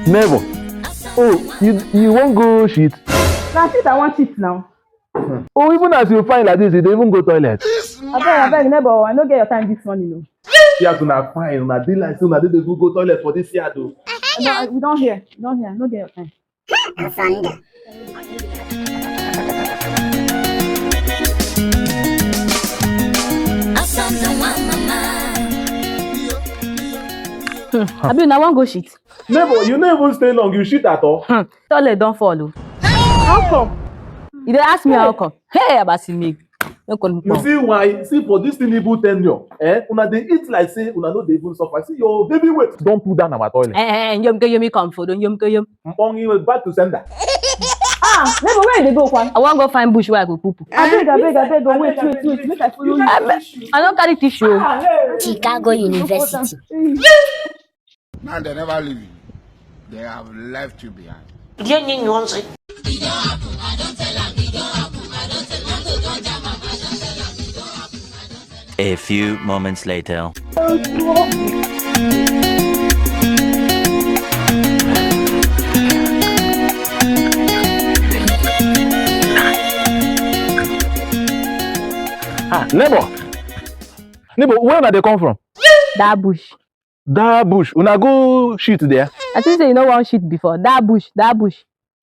Never. Oh, you won't go shit? That's it, I want shit now. Oh, even as you find like this, you don't even go toilet. I beg, neighbor, I don't get your time this morning, no. Yeah, to not fine, na dey like say na dey go toilet for this year though. No, we don't hear, no get your time. Osondu. Abi, now one go shit. Neighbor, you no even stay long, you shit at all. Toilet don't follow. How come? You dey ask me how come? Hey, Abasi me. You see why? See for this Tinubu tenure, una dey eat like say una no dey even suffer. See your baby weight don pull down our toilet. Yum come for don yum. Mpongi back to sender. Neighbor, where you dey go, Kwan? I wan go find bush where I go poop. I beg, wait, make I follow you. I don't carry tissue. Chicago University. And they never leave you. They have left you behind. A few moments later. Neighbor, where na they come from? That bush. That bush. Una go shit there. I think say you know one shit before. That bush.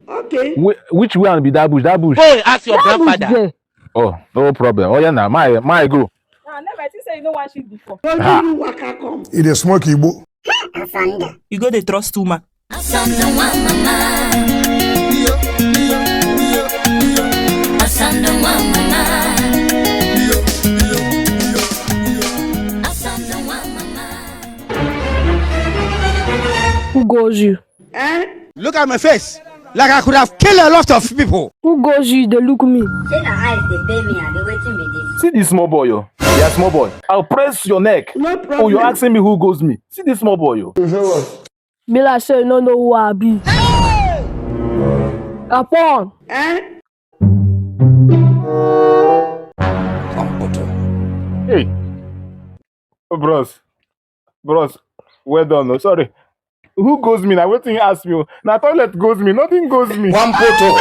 Okay. Which one be that bush? That bush. Hey, ask your That bush grandfather. there. Oh, no problem. Oh yeah, now my go. Never, I think say you know one shit before. It is smoke Igbo. Osondu. You go dey trust too much. Who goes you? Look at my face. Like I could have killed a lot of people. Who goes you? They look me. Say the eyes they pay me and they waiting me this. See this small boy, yo. Yeah, small boy. I'll press your neck. No problem. Oh, you're asking me who goes me. See this small boy, yo. Me like say you no know who I be. Upon. Hey. Oh, bros, well done. No, sorry. Who goes me? Now, what thing you ask me? Now, toilet goes me. Nothing goes me. One photo.